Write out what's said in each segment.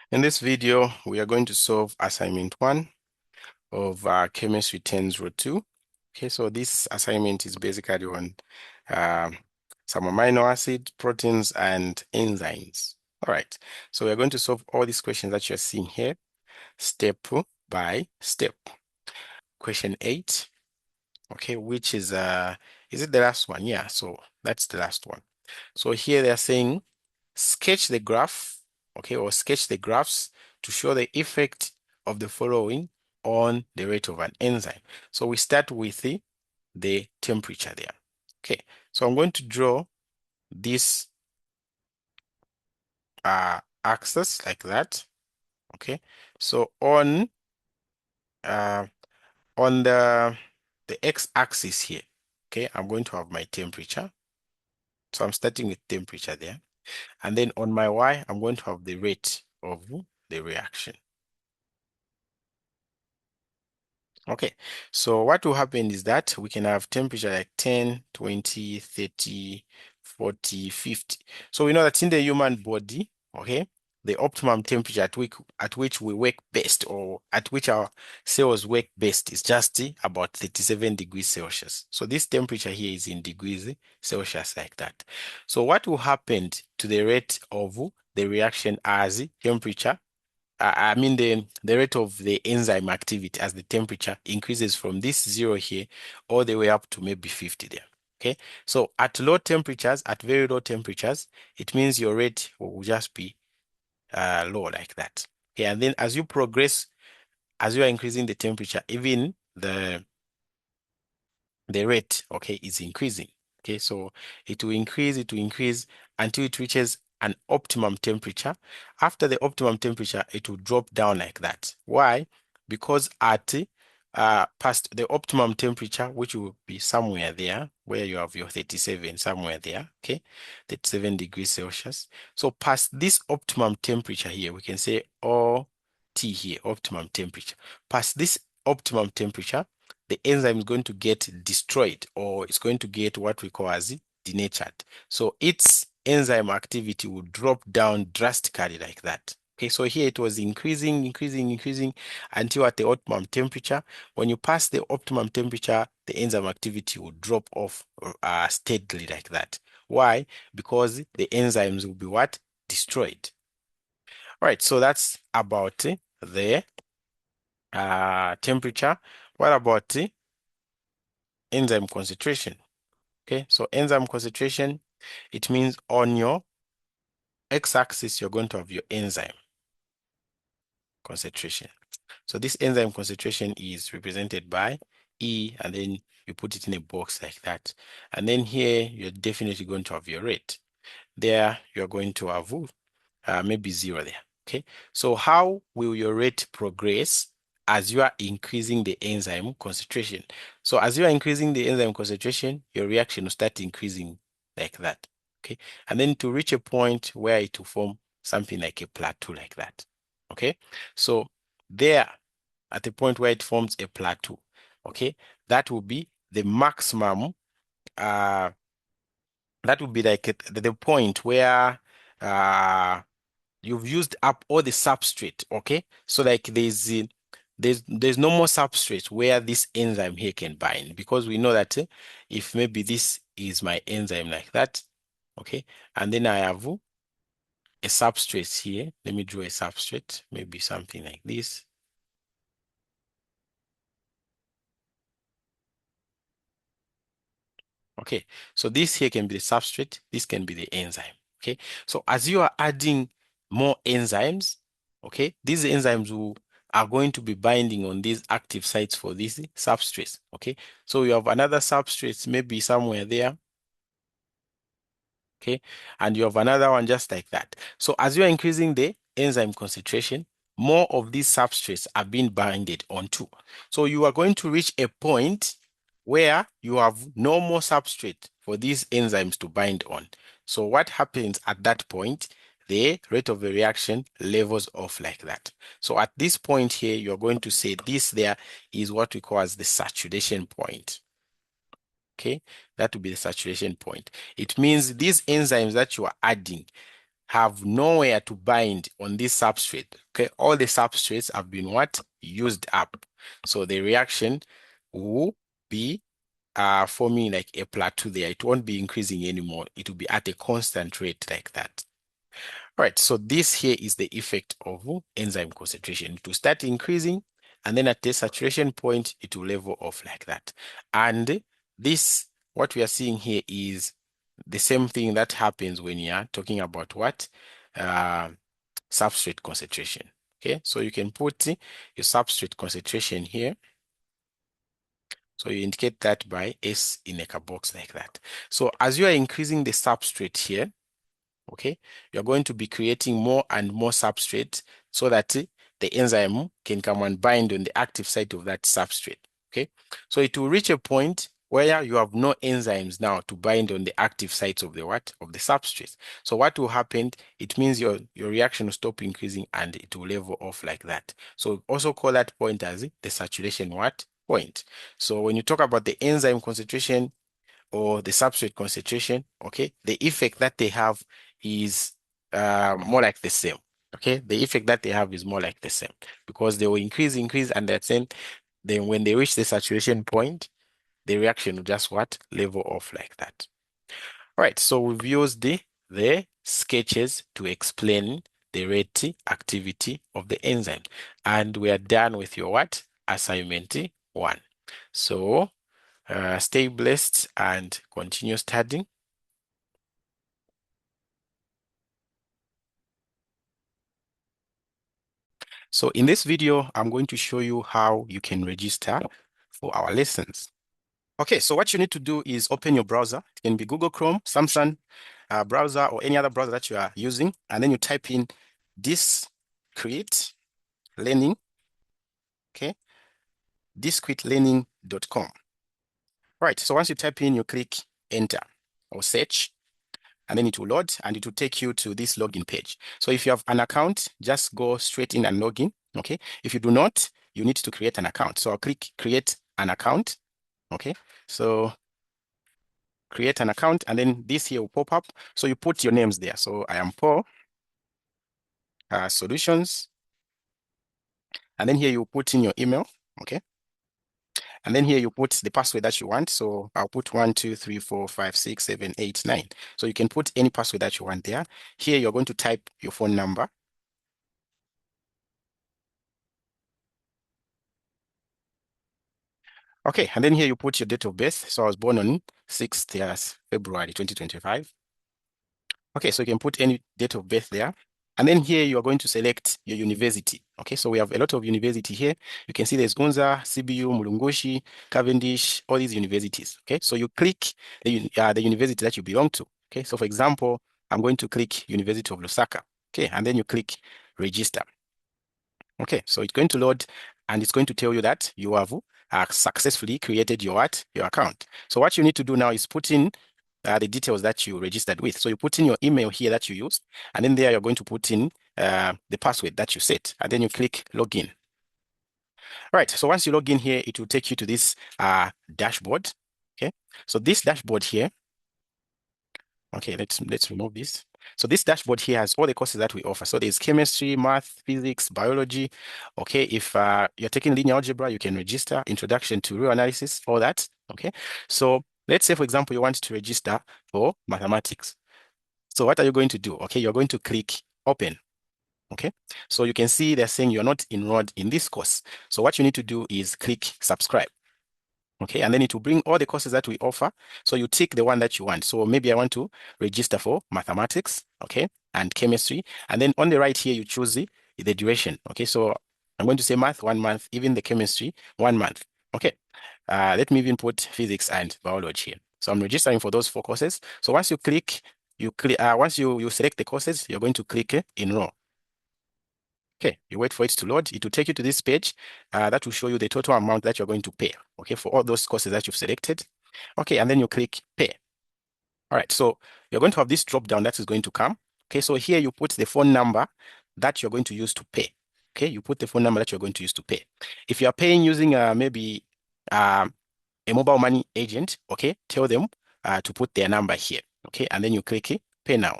In this video, we are going to solve assignment 1 of chemistry 1002. Okay, so this assignment is basically on uh, some amino acid, proteins, and enzymes. All right, so we're going to solve all these questions that you're seeing here, step by step. Question 8, okay, which is it the last one? Yeah, so that's the last one. So here they're saying sketch the graph, okay, or sketch the graphs to show the effect of the following on the rate of an enzyme. So we start with the temperature there. Okay, so I'm going to draw this axis like that. Okay, so uh, on the x-axis here, okay, I'm going to have my temperature. So I'm starting with temperature there. And then on my y, I'm going to have the rate of the reaction. Okay, so what will happen is that we can have temperature like 10, 20, 30, 40, 50. So we know that in the human body, okay, the optimum temperature at which we work best, or at which our cells work best, is just about 37 degrees Celsius. So this temperature here is in degrees Celsius like that. So what will happen to the rate of the reaction as temperature I mean the rate of the enzyme activity as the temperature increases from this 0 here all the way up to maybe 50 there. Okay, so at low temperatures, at very low temperatures, it means your rate will just be low like that. Okay, and then as you progress, as you are increasing the temperature, even the rate, okay, is increasing. Okay, so it will increase until it reaches an optimum temperature. After the optimum temperature, it will drop down like that. Why? Because at past the optimum temperature, which will be somewhere there where you have your 37, somewhere there, okay, 37 degrees Celsius. So past this optimum temperature here, we can say OT here, optimum temperature. Past this optimum temperature, the enzyme is going to get destroyed, or it's going to get what we call as denatured. So its enzyme activity will drop down drastically like that. Okay, so here it was increasing until at the optimum temperature. When you pass the optimum temperature, the enzyme activity will drop off steadily like that. Why? Because the enzymes will be what? Destroyed. All right, so that's about the temperature. What about enzyme concentration? Okay, so enzyme concentration, it means on your x-axis, you're going to have your enzyme concentration. So this enzyme concentration is represented by E, and then you put it in a box like that. And then here, you're definitely going to have your rate. There, you're going to have maybe 0 there. Okay, so how will your rate progress as you are increasing the enzyme concentration? So as you are increasing the enzyme concentration, your reaction will start increasing like that. Okay, and then to reach a point where it will form something like a plateau like that. Okay, so there at the point where it forms a plateau, okay, that will be the maximum that would be like the point where you've used up all the substrate. Okay, so like there's no more substrate where this enzyme here can bind, because we know that if maybe this is my enzyme like that, okay, and then I have a substrate here. Let me draw a substrate, maybe something like this. Okay, so this here can be the substrate, this can be the enzyme. Okay, so as you are adding more enzymes, okay, these enzymes are going to be binding on these active sites for these substrates. Okay, so you have another substrate maybe somewhere there. Okay, and you have another one just like that. So as you are increasing the enzyme concentration, more of these substrates are being binded onto. So you are going to reach a point where you have no more substrate for these enzymes to bind on. So what happens at that point? The rate of the reaction levels off like that. So at this point here, you're going to say this there is what we call as the saturation point. Okay, that will be the saturation point. It means these enzymes that you are adding, have nowhere to bind on this substrate. Okay, all the substrates have been what? Used up. So the reaction will be forming like a plateau there. It won't be increasing anymore. It will be at a constant rate like that. All right, so this here is the effect of enzyme concentration. It will start increasing, and then at the saturation point, it will level off like that. And this, what we are seeing here is the same thing that happens when you are talking about what? Substrate concentration. Okay, so you can put your substrate concentration here. So you indicate that by S in a box like that. So as you are increasing the substrate here, okay, you're going to be creating more and more substrate so that the enzyme can come and bind on the active site of that substrate. Okay, so it will reach a point where you have no enzymes now to bind on the active sites of the what? Of the substrate. So what will happen? It means your reaction will stop increasing and it will level off like that. So also call that point as the saturation what? Point. So when you talk about the enzyme concentration or the substrate concentration, okay, the effect that they have is more like the same. Okay, the effect that they have is more like the same because they will increase, and then when they reach the saturation point, the reaction will just what? Level off like that. All right, so we've used the sketches to explain the rate activity of the enzyme, and we are done with your what? Assignment 1. So stay blessed and continue studying. So in this video, I'm going to show you how you can register for our lessons. Okay, so what you need to do is open your browser. It can be Google Chrome, Samsung browser, or any other browser that you are using. And then you type in DISCRETE learning, okay, discretelearning.com. Right, so once you type in, you click enter or search, and then it will load and it will take you to this login page. So if you have an account, just go straight in and log in. Okay. If you do not, you need to create an account. So I'll click create an account. Okay. So create an account and then this here will pop up. So you put your names there. So I am Paul Solutions. And then here you put in your email. Okay. And then here you put the password that you want. So I'll put 1, 2, 3, 4, 5, 6, 7, 8, 9. So you can put any password that you want there. Here you're going to type your phone number. Okay, and then here you put your date of birth. So I was born on 6th February 2025. Okay, so you can put any date of birth there. And then here you are going to select your university. Okay, so we have a lot of university here. You can see there's Gonza, CBU, Mulungushi, Cavendish, all these universities. Okay, so you click the university that you belong to. Okay, so for example, I'm going to click University of Lusaka. Okay, and then you click register. Okay, so it's going to load and it's going to tell you that you have successfully created your account. So what you need to do now is put in the details that you registered with. So you put in your email here that you used, and then there you're going to put in the password that you set, and then you click login. All right, so once you log in here, it will take you to this dashboard. Okay, so this dashboard here, okay, let's remove this. So this dashboard here has all the courses that we offer. So there's chemistry, math, physics, biology. Okay, if you're taking linear algebra, you can register, introduction to real analysis, all that. Okay, so let's say, for example, you want to register for mathematics. So what are you going to do? Okay, you're going to click open. Okay, so you can see they're saying you're not enrolled in this course. So what you need to do is click subscribe. Okay, and then it will bring all the courses that we offer. So you tick the one that you want. So maybe I want to register for mathematics, okay, and chemistry. And then on the right here, you choose the duration. Okay, so I'm going to say math 1 month, even the chemistry 1 month. Okay, let me even put physics and biology here. So I'm registering for those 4 courses. So once you click, once you select the courses, you're going to click enroll. Okay, you wait for it to load. It will take you to this page that will show you the total amount that you're going to pay, okay, for all those courses that you've selected. Okay, and then you click pay. All right, so you're going to have this drop down that is going to come. Okay, so here you put the phone number that you're going to use to pay. Okay, you put the phone number that you're going to use to pay. If you are paying using maybe a mobile money agent, okay, tell them to put their number here. Okay, and then you click pay now.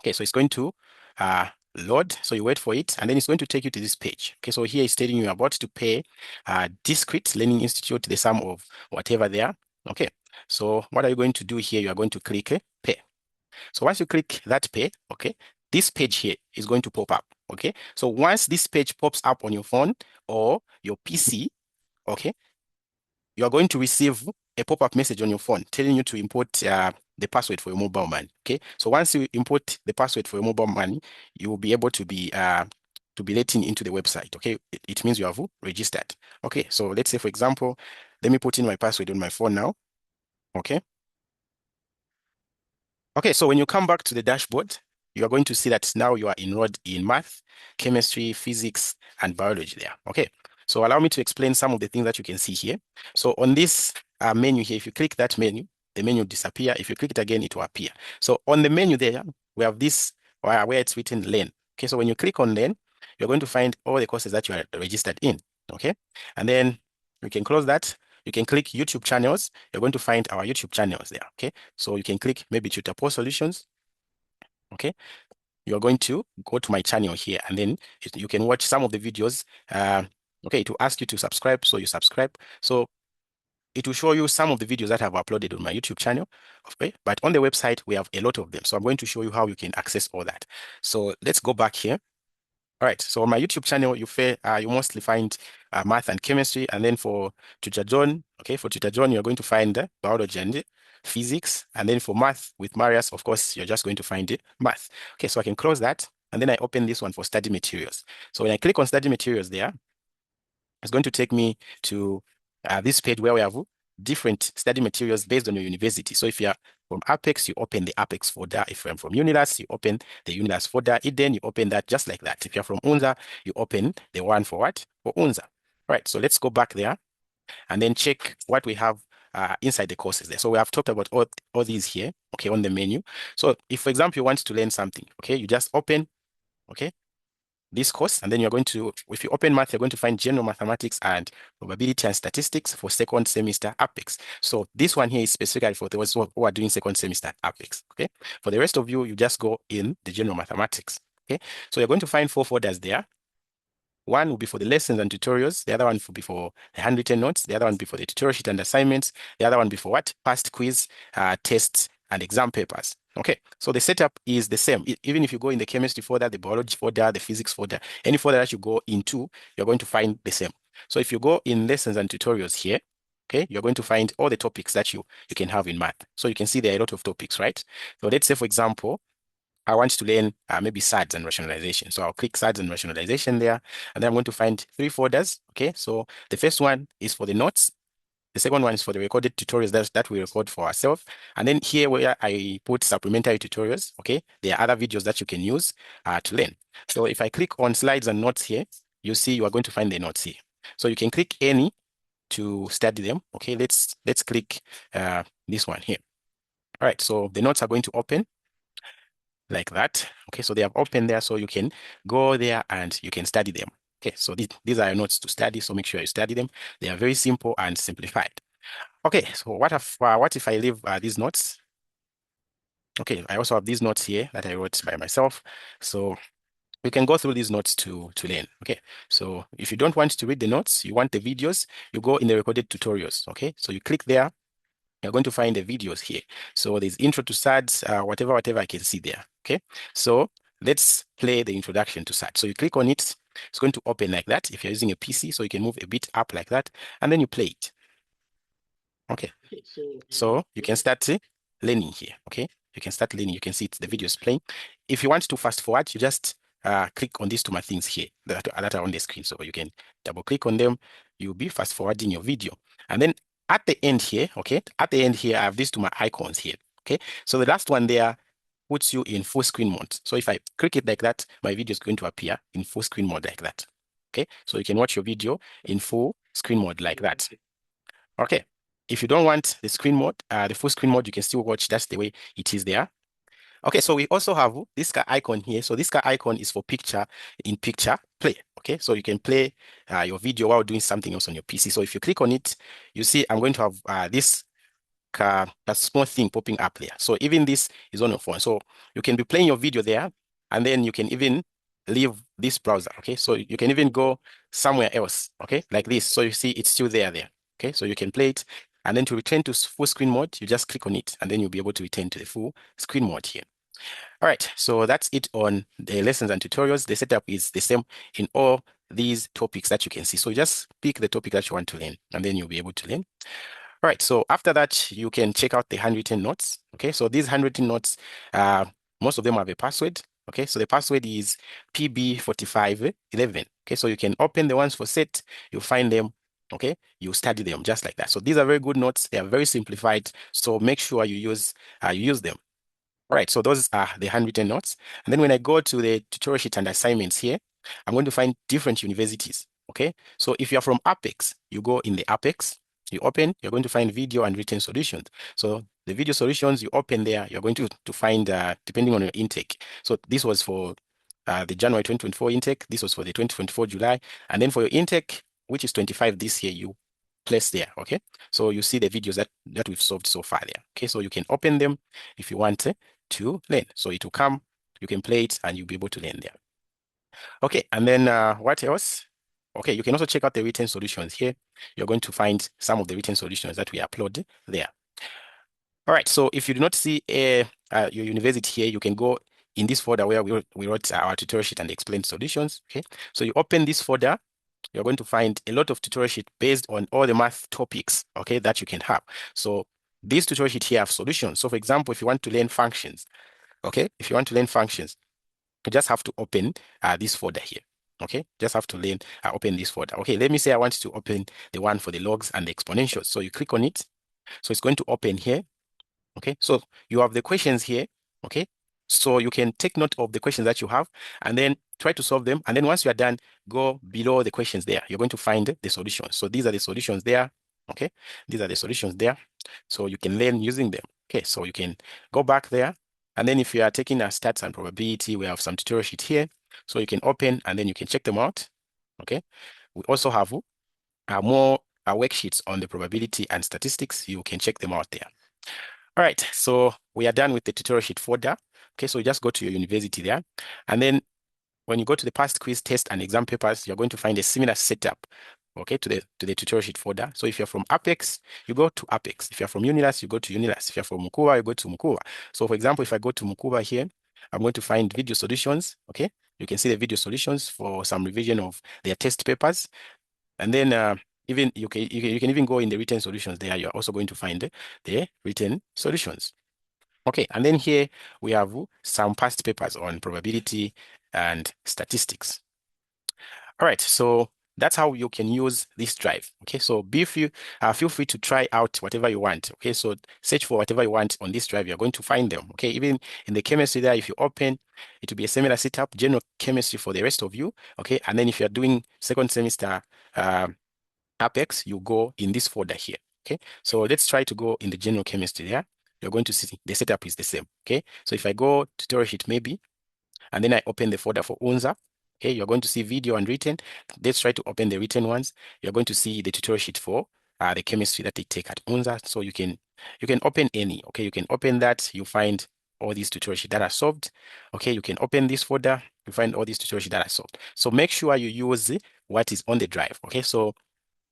Okay, so it's going to load. So you wait for it, and then it's going to take you to this page. Okay, so here it's telling you about to pay DISCRETE Learning Institute the sum of whatever they are. Okay, so what are you going to do here? You are going to click pay. So once you click that pay, okay, this page here is going to pop up. Okay, so once this page pops up on your phone or your PC, okay, you are going to receive a pop-up message on your phone telling you to import the password for your mobile money. Okay, so once you import the password for your mobile money, you will be able to be let into the website. Okay, it means you have registered. Okay, so let's say, for example, let me put in my password on my phone now. Okay. Okay, so when you come back to the dashboard, you are going to see that now you are enrolled in math, chemistry, physics, and biology there. Okay, so allow me to explain some of the things that you can see here. So on this menu here, if you click that menu, the menu will disappear. If you click it again, it will appear. So on the menu there, we have this where it's written Learn. Okay, so when you click on Learn, you're going to find all the courses that you are registered in. Okay, and then you can close that. You can click YouTube channels. You're going to find our YouTube channels there. Okay, so you can click maybe Tutor Post Solutions. Okay, you're going to go to my channel here, and then you can watch some of the videos. Okay, it will ask you to subscribe, so you subscribe. So it will show you some of the videos that I've uploaded on my YouTube channel. Okay, but on the website, we have a lot of them. So I'm going to show you how you can access all that. So let's go back here. All right, so on my YouTube channel, you mostly find math and chemistry, and then for Tutor John, okay, for Tutor John, you're going to find biology and physics, and then for math with Marius, of course, you're just going to find math. Okay, so I can close that, and then I open this one for study materials. So when I click on study materials there, it's going to take me to this page where we have different study materials based on your university. So if you're from Apex, you open the Apex folder. If you're from Unilas, you open the Unilas folder. Then you open that just like that. If you're from UNZA, you open the one for what? For UNZA. All right, so let's go back there and then check what we have inside the courses there. So we have talked about all these here, okay, on the menu. So if, for example, you want to learn something, okay, you just open, okay, this course, and then you're going to, if you open math, you're going to find general mathematics and probability and statistics for second semester Apex. So this one here is specifically for those who are doing second semester Apex. Okay, for the rest of you, you just go in the general mathematics. Okay, so you're going to find 4 folders there. One will be for the lessons and tutorials. The other one will be for the handwritten notes. The other one will be for the tutorial sheet and assignments. The other one will be for what? Past quiz, tests, and exam papers. Okay, so the setup is the same. Even if you go in the chemistry folder, the biology folder, the physics folder, any folder that you go into, you're going to find the same. So if you go in lessons and tutorials here, okay, you're going to find all the topics that you can have in math. So you can see there are a lot of topics, right? So let's say, for example, I want to learn maybe SADs and rationalization. So I'll click SADs and rationalization there, and then I'm going to find 3 folders. Okay, so the first one is for the notes. The second one is for the recorded tutorials that we record for ourselves. And then here where I put supplementary tutorials, okay, there are other videos that you can use to learn. So if I click on slides and notes here, you see you are going to find the notes here. So you can click any to study them. Okay, let's click this one here. All right, so the notes are going to open like that. Okay, so they have opened there, so you can go there and you can study them. Okay, so these are your notes to study, so make sure you study them. They are very simple and simplified. Okay, so what if I leave these notes? Okay, I also have these notes here that I wrote by myself. So we can go through these notes to learn. Okay, so if you don't want to read the notes, you want the videos, you go in the recorded tutorials. Okay, so you click there, you're going to find the videos here. So there's intro to SADs, whatever I can see there. Okay, so let's play the introduction to SADs. So you click on it, it's going to open like that if you're using a PC, so you can move a bit up like that, and then you play it. Okay, so you can start learning here. Okay, you can start learning. You can see the video is playing. If you want to fast forward, you just click on these 2 things here that are on the screen. So you can double click on them. You'll be fast forwarding your video. And then at the end here, okay, at the end here, I have these 2 icons here. Okay, so the last one there puts you in full screen mode. So if I click it like that, my video is going to appear in full screen mode like that. Okay, so you can watch your video in full screen mode like that. Okay, if you don't want the screen mode, the full screen mode, you can still watch. That's the way it is there. Okay, so we also have this icon here. So this icon is for picture play. Okay, so you can play your video while doing something else on your PC. So if you click on it, you see I'm going to have this a small thing popping up there. So even this is on your phone. So you can be playing your video there, and then you can even leave this browser. Okay, so you can even go somewhere else. Okay, like this. So you see it's still there. Okay, so you can play it, and then to return to full screen mode, you just click on it, and then you'll be able to return to the full screen mode here. All right, so that's it on the lessons and tutorials. The setup is the same in all these topics that you can see. So you just pick the topic that you want to learn, and then you'll be able to learn. All right, so after that, you can check out the handwritten notes. Okay, so these handwritten notes, most of them have a password. Okay, so the password is PB4511. Okay, so you can open the ones for set, you find them, okay, you study them just like that. So these are very good notes. They are very simplified. So make sure you use them. All right, so those are the handwritten notes. And then when I go to the tutorial sheet and assignments here, I'm going to find different universities. Okay, so if you're from Apex, you go in the Apex, you open, you're going to find video and written solutions. So the video solutions you open there, you're going to find, depending on your intake. So this was for the January 2024 intake. This was for the 2024 July. And then for your intake, which is 25 this year, you place there. Okay, so you see the videos that we've solved so far there. Okay, so you can open them if you want to learn. So it will come, you can play it, and you'll be able to learn there. Okay, and then what else? Okay, you can also check out the written solutions here. You're going to find some of the written solutions that we upload there. All right, so if you do not see your university here, you can go in this folder where we wrote our tutorial sheet and explained solutions. Okay, so you open this folder, you're going to find a lot of tutorial sheet based on all the math topics, okay, that you can have. So this tutorial sheet here have solutions. So for example, if you want to learn functions, okay, if you want to learn functions, you just have to open this folder here. Okay, just have to learn open this folder. Okay, let me say I want to open the one for the logs and the exponentials. So you click on it. So it's going to open here. Okay, so you have the questions here. Okay, so you can take note of the questions that you have and then try to solve them. And then once you are done, go below the questions there. You're going to find the solutions. So these are the solutions there. Okay, these are the solutions there. So you can learn using them. Okay, so you can go back there. And then if you are taking a stats and probability, we have some tutorial sheet here. So you can open and then you can check them out. Okay, we also have more worksheets on the probability and statistics. You can check them out there. All right, so we are done with the tutorial sheet folder. Okay, so you just go to your university there. And then when you go to the past quiz, test, and exam papers, you're going to find a similar setup, okay, to the tutorial sheet folder. So if you're from Apex, you go to Apex. If you're from Unilas, you go to Unilas. If you're from Mukuba, you go to Mukuba. So for example, if I go to Mukuba here, I'm going to find video solutions, okay? You can see the video solutions for some revision of their test papers. And then even you can even go in the written solutions there. You're also going to find the written solutions. Okay, and then here we have some past papers on probability and statistics. All right, so that's how you can use this drive. Okay, so feel free to try out whatever you want. Okay, so search for whatever you want on this drive. You're going to find them. Okay, even in the chemistry there, if you open, it will be a similar setup, general chemistry for the rest of you. Okay, and then if you're doing second semester Apex, you go in this folder here. Okay, so let's try to go in the general chemistry there. You're going to see the setup is the same. Okay, so if I go tutorial sheet maybe, and then I open the folder for UNZA, okay, you're going to see video and written. Let's try to open the written ones. You're going to see the tutorial sheet for the chemistry that they take at UNZA. So you can open any. Okay, you can open that. You find all these tutorial sheets that are solved. Okay, you can open this folder. You find all these tutorial sheets that are solved. So make sure you use what is on the drive. Okay, so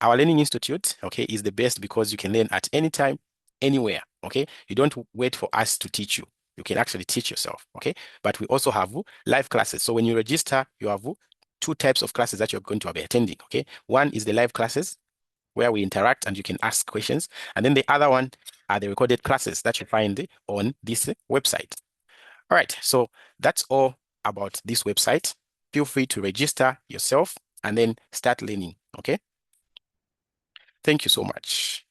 our Learning Institute, okay, is the best because you can learn at any time, anywhere, okay? You don't wait for us to teach you. You can actually teach yourself, okay? But we also have live classes. So when you register, you have two types of classes that you're going to be attending, okay? One is the live classes where we interact and you can ask questions. And then the other one are the recorded classes that you find on this website. All right, so that's all about this website. Feel free to register yourself and then start learning, okay? Thank you so much.